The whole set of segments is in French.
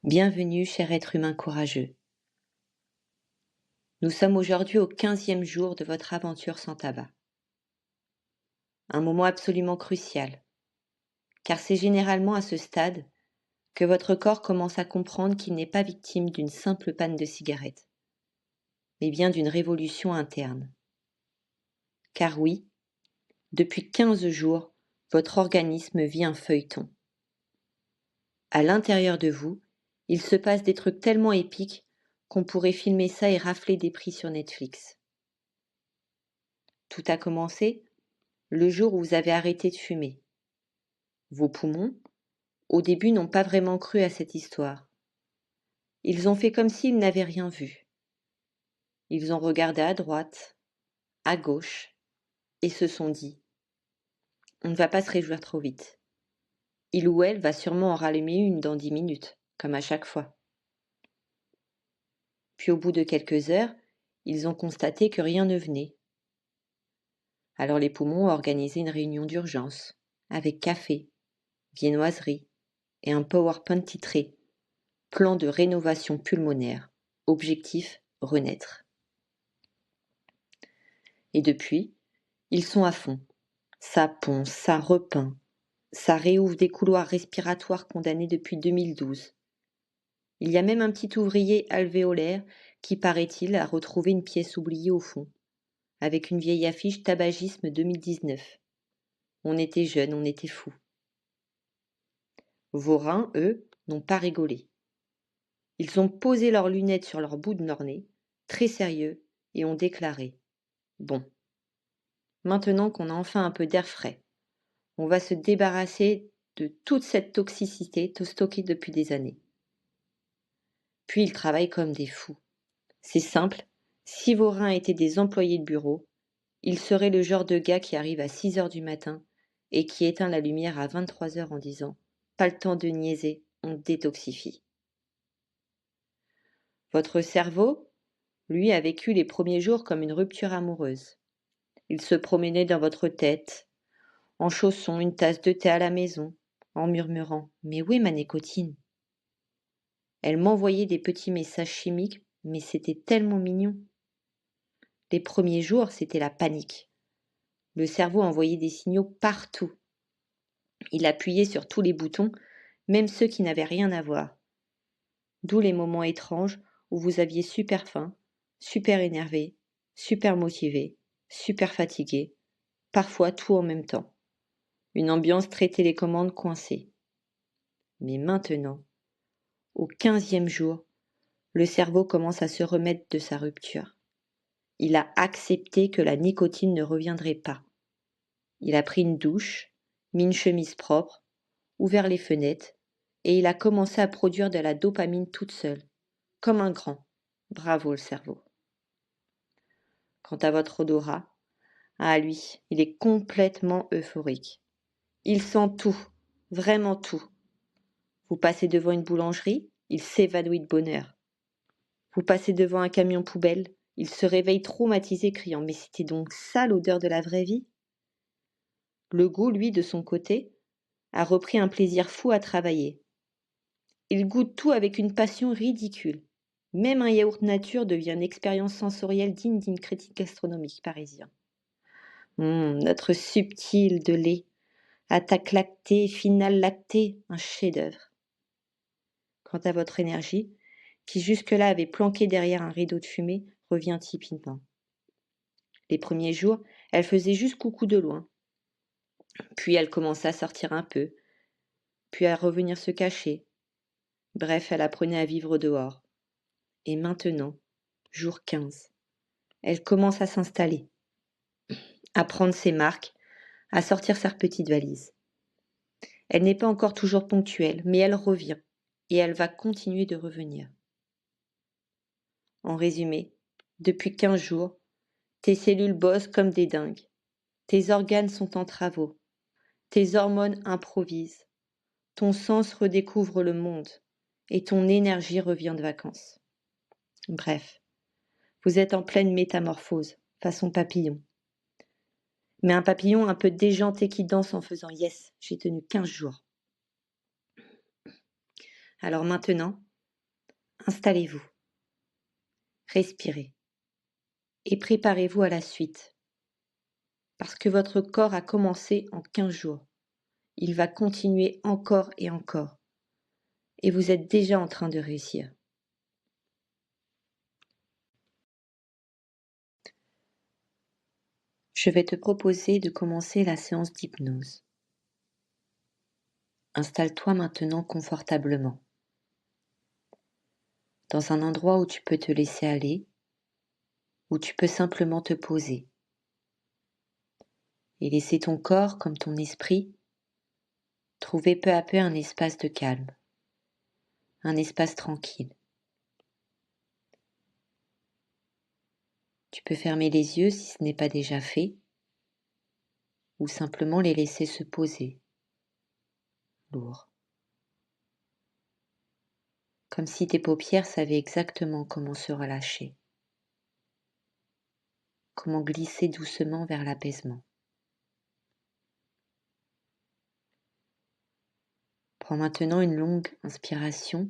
Bienvenue, cher être humain courageux. Nous sommes aujourd'hui au 15e jour de votre aventure sans tabac. Un moment absolument crucial, car c'est généralement à ce stade que votre corps commence à comprendre qu'il n'est pas victime d'une simple panne de cigarette, mais bien d'une révolution interne. Car oui, depuis 15 jours, votre organisme vit un feuilleton. À l'intérieur de vous, il se passe des trucs tellement épiques qu'on pourrait filmer ça et rafler des prix sur Netflix. Tout a commencé le jour où vous avez arrêté de fumer. Vos poumons, au début, n'ont pas vraiment cru à cette histoire. Ils ont fait comme s'ils n'avaient rien vu. Ils ont regardé à droite, à gauche, et se sont dit « On ne va pas se réjouir trop vite. Il ou elle va sûrement en rallumer une dans 10 minutes, comme à chaque fois. » Puis au bout de quelques heures, ils ont constaté que rien ne venait. Alors les poumons ont organisé une réunion d'urgence, avec café, viennoiserie et un PowerPoint titré « Plan de rénovation pulmonaire. Objectif, renaître ». Et depuis, ils sont à fond. Ça ponce, ça repeint, ça réouvre des couloirs respiratoires condamnés depuis 2012. Il y a même un petit ouvrier alvéolaire qui, paraît-il, a retrouvé une pièce oubliée au fond, avec une vieille affiche tabagisme 2019. On était jeunes, on était fous. Vos reins, eux, n'ont pas rigolé. Ils ont posé leurs lunettes sur leur bout de leur nez, très sérieux, et ont déclaré « Bon, maintenant qu'on a enfin un peu d'air frais, on va se débarrasser de toute cette toxicité stockée depuis des années. » Puis ils travaillent comme des fous. C'est simple, si vos reins étaient des employés de bureau, ils seraient le genre de gars qui arrive à 6 heures du matin et qui éteint la lumière à 23 heures en disant « Pas le temps de niaiser, on détoxifie ». Votre cerveau, lui, a vécu les premiers jours comme une rupture amoureuse. Il se promenait dans votre tête, en chaussant une tasse de thé à la maison, en murmurant « Mais où est ma nicotine ?» Elle m'envoyait des petits messages chimiques, mais c'était tellement mignon. Les premiers jours, c'était la panique. Le cerveau envoyait des signaux partout. Il appuyait sur tous les boutons, même ceux qui n'avaient rien à voir. D'où les moments étranges où vous aviez super faim, super énervé, super motivé, super fatigué, parfois tout en même temps. Une ambiance très télécommande coincée. Mais maintenant, au 15e jour, le cerveau commence à se remettre de sa rupture. Il a accepté que la nicotine ne reviendrait pas. Il a pris une douche, mis une chemise propre, ouvert les fenêtres, et il a commencé à produire de la dopamine toute seule, comme un grand. Bravo le cerveau. Quant à votre odorat, lui, il est complètement euphorique. Il sent tout, vraiment tout. Vous passez devant une boulangerie, il s'évanouit de bonheur. Vous passez devant un camion poubelle, il se réveille traumatisé, criant « Mais c'était donc ça l'odeur de la vraie vie ?» Le goût, lui, de son côté, a repris un plaisir fou à travailler. Il goûte tout avec une passion ridicule. Même un yaourt nature devient une expérience sensorielle digne d'une critique gastronomique parisien. Notre subtil de lait, attaque lactée, finale lactée, un chef-d'œuvre. Quant à votre énergie, qui jusque-là avait planqué derrière un rideau de fumée, revient timidement. Les premiers jours, elle faisait juste coucou de loin. Puis elle commençait à sortir un peu, puis à revenir se cacher. Bref, elle apprenait à vivre dehors. Et maintenant, jour 15, elle commence à s'installer, à prendre ses marques, à sortir sa petite valise. Elle n'est pas encore toujours ponctuelle, mais elle revient, et elle va continuer de revenir. En résumé, depuis 15 jours, tes cellules bossent comme des dingues. Tes organes sont en travaux. Tes hormones improvisent. Ton sens redécouvre le monde. Et ton énergie revient de vacances. Bref, vous êtes en pleine métamorphose, façon papillon. Mais un papillon un peu déjanté qui danse en faisant « Yes, j'ai tenu 15 jours ». Alors maintenant, Installez-vous, respirez et préparez-vous à la suite. Parce que votre corps a commencé en 15 jours. Il va continuer encore et encore. Et vous êtes déjà en train de réussir. Je vais te proposer de commencer la séance d'hypnose. Installe-toi maintenant confortablement, dans un endroit où tu peux te laisser aller, où tu peux simplement te poser et laisser ton corps comme ton esprit trouver peu à peu un espace de calme, un espace tranquille. Tu peux fermer les yeux si ce n'est pas déjà fait, ou simplement les laisser se poser, lourds. Comme si tes paupières savaient exactement comment se relâcher, comment glisser doucement vers l'apaisement. Prends maintenant une longue inspiration,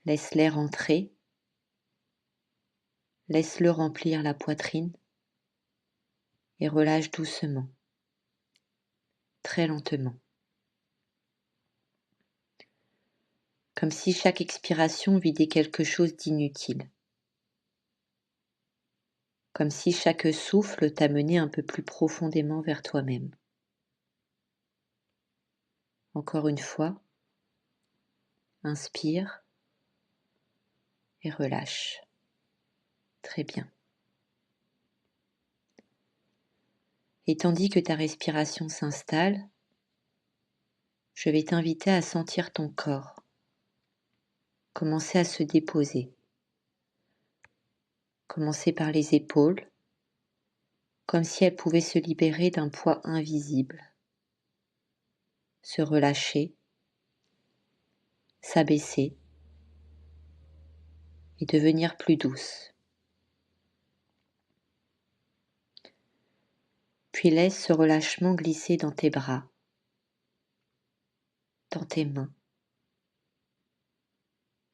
laisse l'air entrer, laisse-le remplir la poitrine et relâche doucement, très lentement. Comme si chaque expiration vidait quelque chose d'inutile. Comme si chaque souffle t'amenait un peu plus profondément vers toi-même. Encore une fois, inspire et relâche. Très bien. Et tandis que ta respiration s'installe, je vais t'inviter à sentir ton corps commencer à se déposer. Commencer par les épaules, comme si elles pouvaient se libérer d'un poids invisible. Se relâcher, s'abaisser et devenir plus douce. Puis laisse ce relâchement glisser dans tes bras, dans tes mains,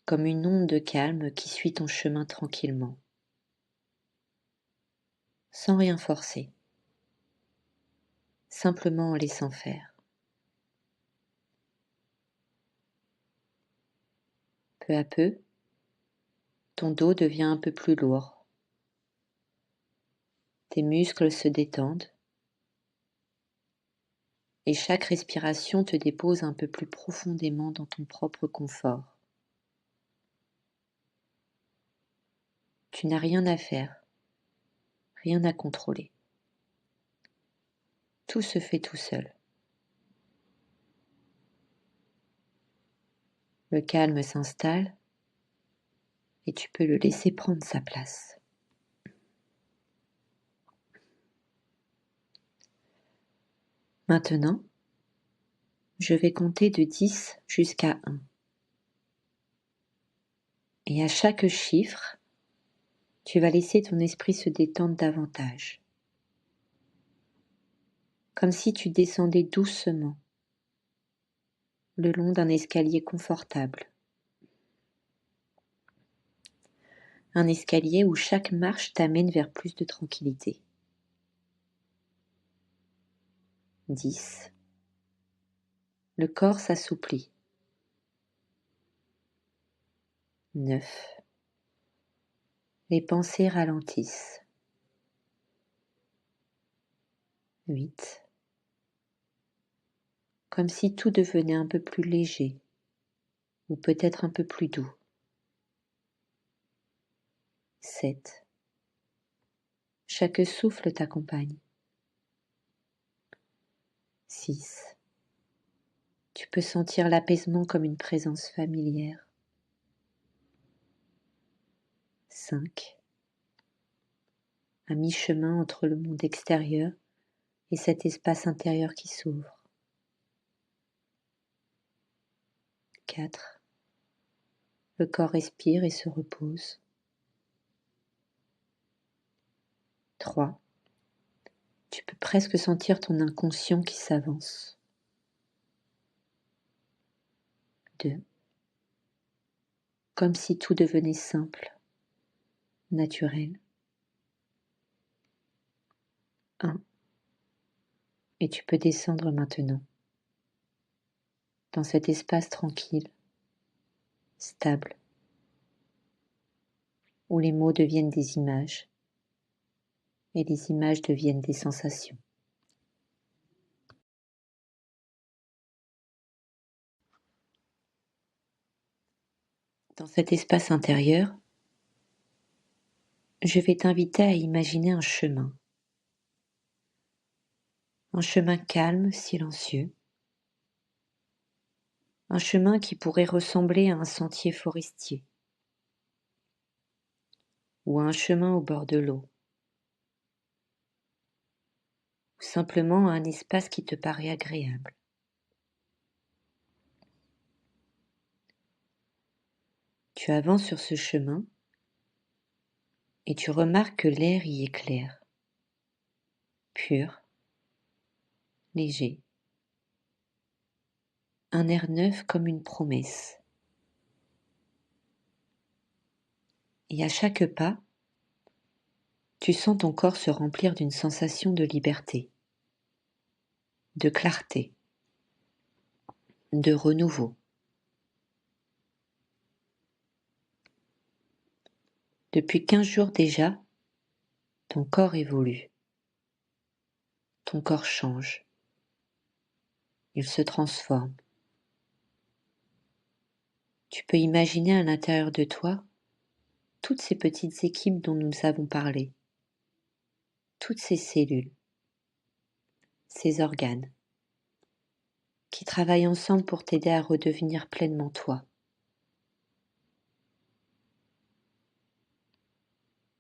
comme une onde de calme qui suit ton chemin tranquillement, sans rien forcer, simplement en laissant faire. Peu à peu, ton dos devient un peu plus lourd, tes muscles se détendent et chaque respiration te dépose un peu plus profondément dans ton propre confort. Tu n'as rien à faire, rien à contrôler. Tout se fait tout seul. Le calme s'installe et tu peux le laisser prendre sa place. Maintenant, je vais compter de 10 jusqu'à 1. Et à chaque chiffre, tu vas laisser ton esprit se détendre davantage. Comme si tu descendais doucement le long d'un escalier confortable. Un escalier où chaque marche t'amène vers plus de tranquillité. 10. Le corps s'assouplit. 9. Les pensées ralentissent. 8. Comme si tout devenait un peu plus léger, ou peut-être un peu plus doux. 7. Chaque souffle t'accompagne. 6. Tu peux sentir l'apaisement comme une présence familière. 5. À mi-chemin entre le monde extérieur et cet espace intérieur qui s'ouvre. 4. Le corps respire et se repose. 3. Tu peux presque sentir ton inconscient qui s'avance. 2. comme si tout devenait simple, naturel. 1. Et tu peux descendre maintenant, dans cet espace tranquille, stable, où les mots deviennent des images, et les images deviennent des sensations. Dans cet espace intérieur, je vais t'inviter à imaginer un chemin calme, silencieux, un chemin qui pourrait ressembler à un sentier forestier ou à un chemin au bord de l'eau, ou simplement à un espace qui te paraît agréable. Tu avances sur ce chemin et tu remarques que l'air y est clair, pur, léger, un air neuf comme une promesse. Et à chaque pas, tu sens ton corps se remplir d'une sensation de liberté, de clarté, de renouveau. Depuis 15 jours déjà, ton corps évolue, ton corps change, il se transforme. Tu peux imaginer à l'intérieur de toi toutes ces petites équipes dont nous avons parlé, toutes ces cellules, ces organes, qui travaillent ensemble pour t'aider à redevenir pleinement toi.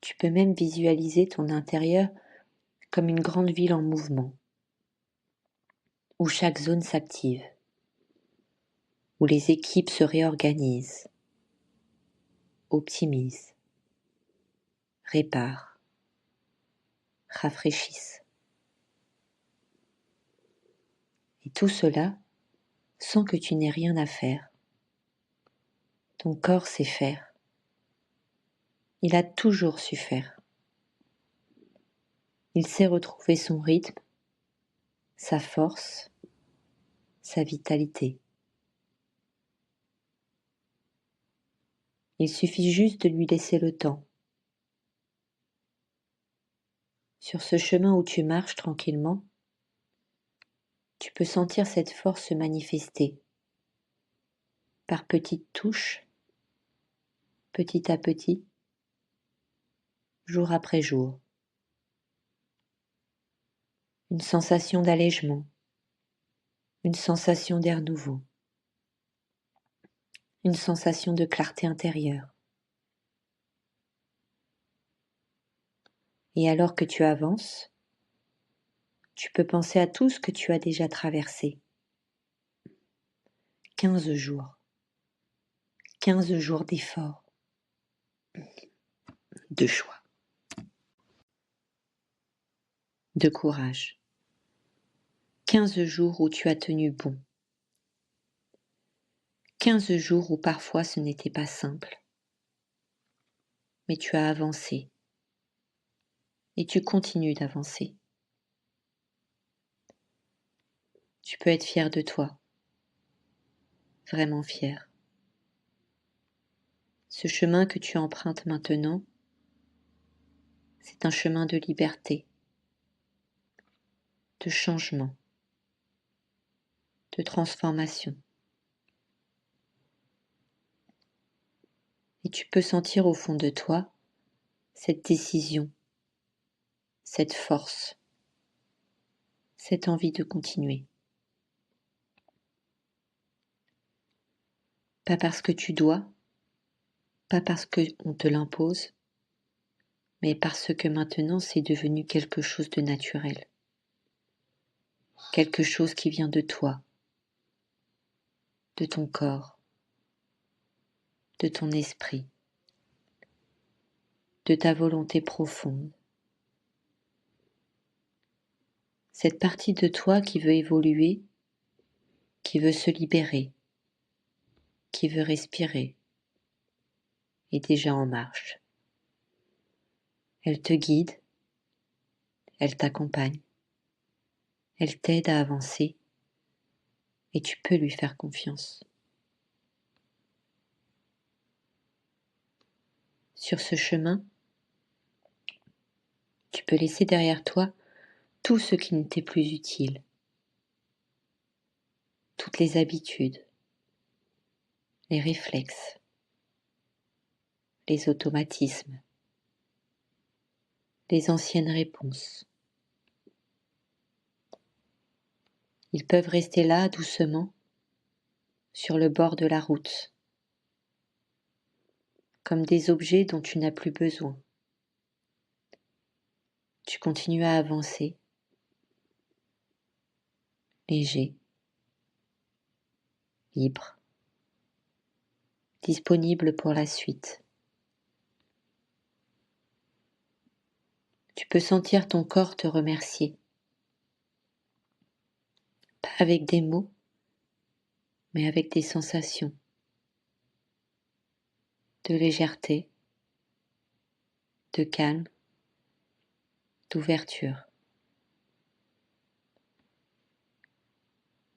Tu peux même visualiser ton intérieur comme une grande ville en mouvement, où chaque zone s'active, où les équipes se réorganisent, optimisent, réparent, rafraîchissent. Et tout cela sans que tu n'aies rien à faire. Ton corps sait faire. Il a toujours su faire. Il sait retrouver son rythme, sa force, sa vitalité. Il suffit juste de lui laisser le temps. Sur ce chemin où tu marches tranquillement, tu peux sentir cette force se manifester par petites touches, petit à petit, jour après jour. Une sensation d'allègement, une sensation d'air nouveau, une sensation de clarté intérieure. Et alors que tu avances, tu peux penser à tout ce que tu as déjà traversé. 15 jours. 15 jours d'efforts, de choix, de courage. 15 jours où tu as tenu bon. 15 jours où parfois ce n'était pas simple. Mais tu as avancé. Et tu continues d'avancer. Tu peux être fier de toi. Vraiment fier. Ce chemin que tu empruntes maintenant, c'est un chemin de liberté, de changement, de transformation. Et tu peux sentir au fond de toi cette décision, cette force, cette envie de continuer. Pas parce que tu dois, pas parce qu'on te l'impose, mais parce que maintenant c'est devenu quelque chose de naturel, quelque chose qui vient de toi, de ton corps, de ton esprit, de ta volonté profonde. Cette partie de toi qui veut évoluer, qui veut se libérer, qui veut respirer, est déjà en marche. Elle te guide, elle t'accompagne, elle t'aide à avancer et tu peux lui faire confiance. Sur ce chemin, tu peux laisser derrière toi tout ce qui ne t'est plus utile, toutes les habitudes, les réflexes, les automatismes, les anciennes réponses. Ils peuvent rester là doucement, sur le bord de la route, comme des objets dont tu n'as plus besoin. Tu continues à avancer, léger, libre, disponible pour la suite. Tu peux sentir ton corps te remercier, pas avec des mots, mais avec des sensations de légèreté, de calme, d'ouverture.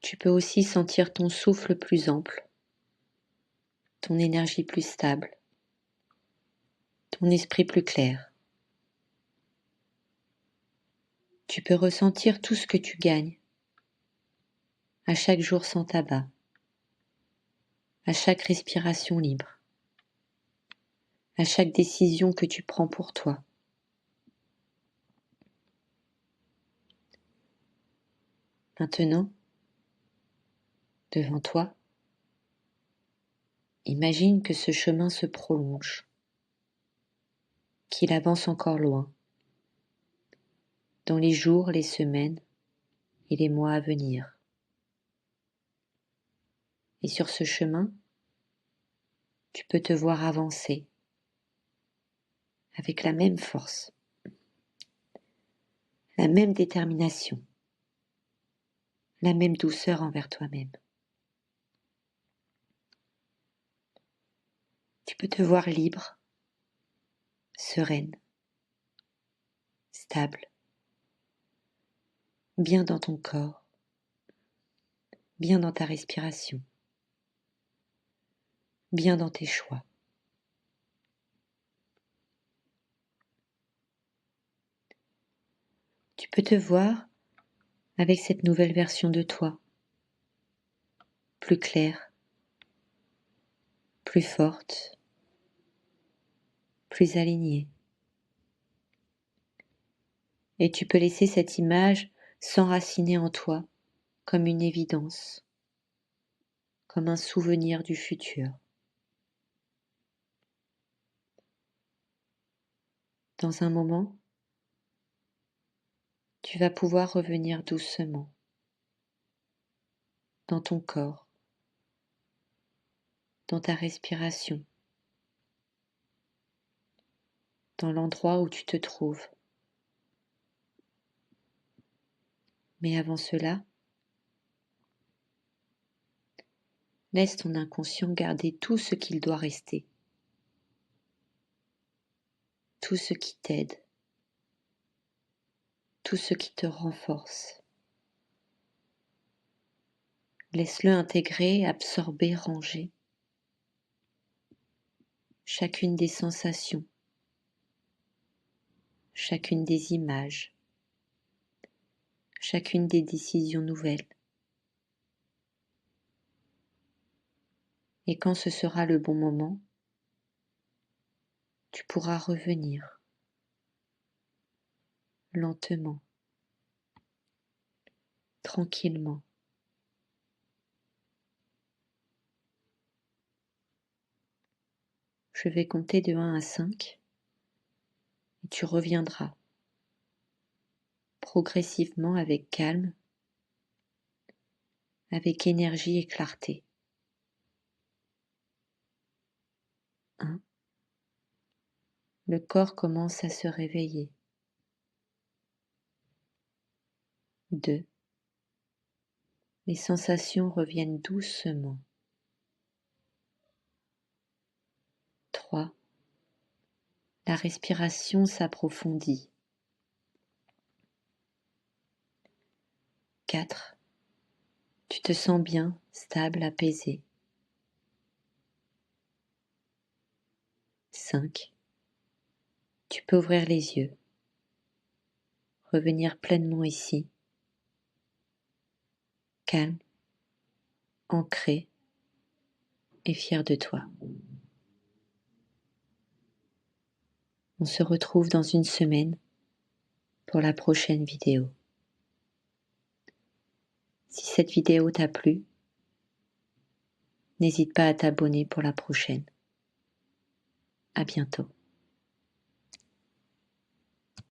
Tu peux aussi sentir ton souffle plus ample, ton énergie plus stable, ton esprit plus clair. Tu peux ressentir tout ce que tu gagnes à chaque jour sans tabac, à chaque respiration libre, à chaque décision que tu prends pour toi. Maintenant, devant toi, imagine que ce chemin se prolonge, qu'il avance encore loin, dans les jours, les semaines et les mois à venir. Et sur ce chemin, tu peux te voir avancer avec la même force, la même détermination, la même douceur envers toi-même. Tu peux te voir libre, sereine, stable, bien dans ton corps, bien dans ta respiration, bien dans tes choix. Tu peux te voir avec cette nouvelle version de toi, plus claire, plus forte, plus alignée. Et tu peux laisser cette image s'enraciner en toi comme une évidence, comme un souvenir du futur. Dans un moment, tu vas pouvoir revenir doucement dans ton corps, dans ta respiration, dans l'endroit où tu te trouves. Mais avant cela, laisse ton inconscient garder tout ce qu'il doit rester, tout ce qui t'aide, tout ce qui te renforce. Laisse-le intégrer, absorber, ranger chacune des sensations, chacune des images, chacune des décisions nouvelles. Et quand ce sera le bon moment, tu pourras revenir lentement, tranquillement. Je vais compter de 1 à 5 et tu reviendras progressivement avec calme, avec énergie et clarté. 1. Le corps commence à se réveiller. 2. Les sensations reviennent doucement. 3. La respiration s'approfondit. 4. Tu te sens bien, stable, apaisé. 5. Tu peux ouvrir les yeux, revenir pleinement ici, calme, ancré et fier de toi. On se retrouve dans une semaine pour la prochaine vidéo. Si cette vidéo t'a plu, n'hésite pas à t'abonner pour la prochaine. À bientôt.